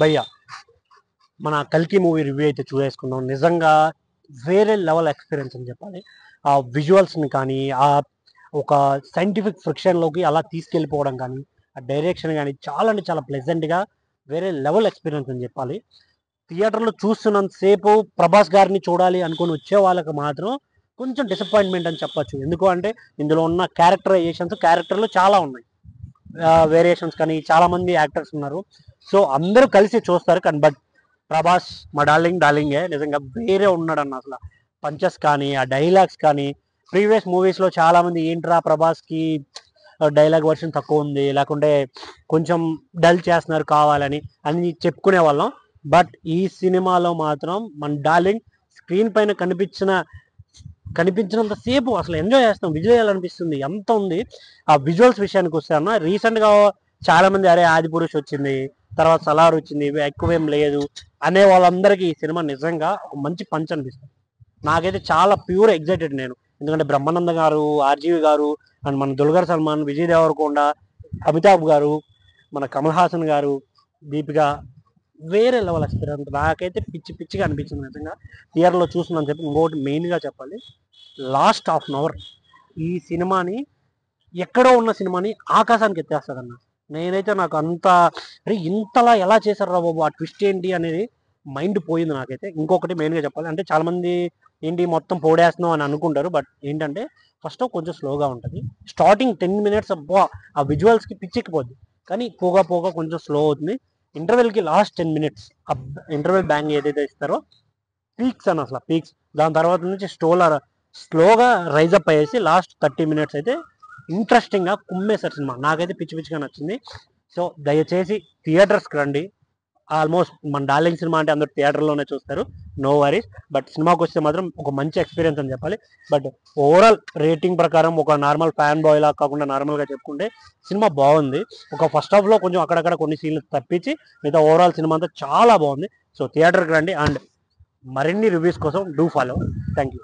భయ్య మన కల్కి మూవీ రివ్యూ అయితే చూసేసుకున్నాం. నిజంగా వేరే లెవెల్ ఎక్స్పీరియన్స్ అని చెప్పాలి. ఆ విజువల్స్ని కానీ, ఆ ఒక సైంటిఫిక్ ఫ్రిక్షన్లోకి అలా తీసుకెళ్ళిపోవడం కానీ, ఆ డైరెక్షన్ కానీ చాలా అంటే చాలా ప్లెజెంట్గా వేరే లెవెల్ ఎక్స్పీరియన్స్ అని చెప్పాలి. థియేటర్లో చూస్తున్నంతసేపు ప్రభాస్ గారిని చూడాలి అనుకుని వచ్చే వాళ్ళకి మాత్రం కొంచెం డిసప్పాయింట్మెంట్ అని చెప్పొచ్చు. ఎందుకు అంటే ఇందులో ఉన్న క్యారెక్టర్లు చాలా ఉన్నాయి, వేరియేషన్స్ కానీ చాలామంది యాక్టర్స్ ఉన్నారు. సో అందరూ కలిసి చూస్తారు కానీ బట్ ప్రభాస్ మా డార్లింగే నిజంగా వేరే ఉన్నాడన్న అసలు పంచెస్ కానీ ఆ డైలాగ్స్ కానీ ప్రీవియస్ మూవీస్లో చాలామంది ఏంట్రా ప్రభాస్కి డైలాగ్ వర్షన్ తక్కువ ఉంది, లేకుంటే కొంచెం డల్ చేస్తున్నారు కావాలని అని చెప్పుకునే వాళ్ళం. బట్ ఈ సినిమాలో మాత్రం మన డార్లింగ్ స్క్రీన్ పైన కనిపించినంత సేపు అసలు ఎంజాయ్ చేస్తాం, విజువల్ చేయాలనిపిస్తుంది, ఎంత ఉంది. ఆ విజువల్స్ విషయానికి వస్తాను, రీసెంట్గా చాలా మంది అరే ఆది పురుష్ వచ్చింది, తర్వాత సలార్ వచ్చింది, ఎక్కువేం లేదు అనే వాళ్ళందరికీ ఈ సినిమా నిజంగా ఒక మంచి పంచ్ అనిపిస్తుంది. నాకైతే చాలా ప్యూర్ ఎగ్జైటెడ్ నేను, ఎందుకంటే బ్రహ్మానంద గారు, ఆర్జీవి గారు, అండ్ మన దుల్గర్ సల్మాన్, విజయ్ దేవరకొండ, అమితాబ్ గారు, మన కమల్ హాసన్ గారు, దీపిక, వేరే లెవెల్ ఎక్స్పీరియన్స్. నాకైతే పిచ్చిగా అనిపించింది నిజంగా థియేటర్లో చూస్తున్నాను చెప్పి. ఇంకోటి మెయిన్గా చెప్పాలి, లాస్ట్ హాఫ్ అన్ అవర్ ఈ సినిమాని ఎక్కడో ఉన్న సినిమాని ఆకాశానికి ఎత్తేస్తాడన్న. నేనైతే నాకు అంత అరే ఇంతలా ఎలా చేశారు రా బాబు, ఆ ట్విస్ట్ ఏంటి అనేది మైండ్ పోయింది నాకైతే. ఇంకొకటి మెయిన్గా చెప్పాలి అంటే చాలామంది ఏంటి మొత్తం పోడేస్తున్నాం అని అనుకుంటారు, బట్ ఏంటంటే ఫస్ట్ కొంచెం స్లోగా ఉంటుంది. స్టార్టింగ్ 10 minutes అబ్బా ఆ విజువల్స్కి పిచ్చెక్కిపోద్ది, కానీ పోగా కొంచెం స్లో అవుతుంది. ఇంటర్వెల్కి లాస్ట్ 10 minutes ఇంటర్వెల్ బ్యాంగ్ ఏదైతే ఇస్తారో పీక్స్ అని అసలు పీక్స్, దాని తర్వాత నుంచి స్లోగా రైజ్ అప్ అయ్యేసి లాస్ట్ 30 minutes అయితే ఇంట్రెస్టింగ్గా కుమ్మేశారు సినిమా. నాకైతే పిచ్చిగా నచ్చింది. సో దయచేసి థియేటర్స్కి రండి. ఆల్మోస్ట్ మన డార్లింగ్ సినిమా అంటే అందరూ థియేటర్లోనే చూస్తారు, నో వరీస్. బట్ సినిమాకి వస్తే మాత్రం ఒక మంచి ఎక్స్పీరియన్స్ అని చెప్పాలి. బట్ ఓవరాల్ రేటింగ్ ప్రకారం ఒక నార్మల్ ఫ్యాన్ బాయ్ లా కాకుండా నార్మల్గా చెప్పుకుంటే సినిమా బాగుంది. ఒక ఫస్ట్ హాఫ్లో కొంచెం అక్కడక్కడ కొన్ని సీన్లు తప్పించి మిగతా ఓవరాల్ సినిమా అంతా చాలా బాగుంది. సో థియేటర్కి రండి అండ్ మరిన్ని రివ్యూస్ కోసం డూ ఫాలో. Thank you.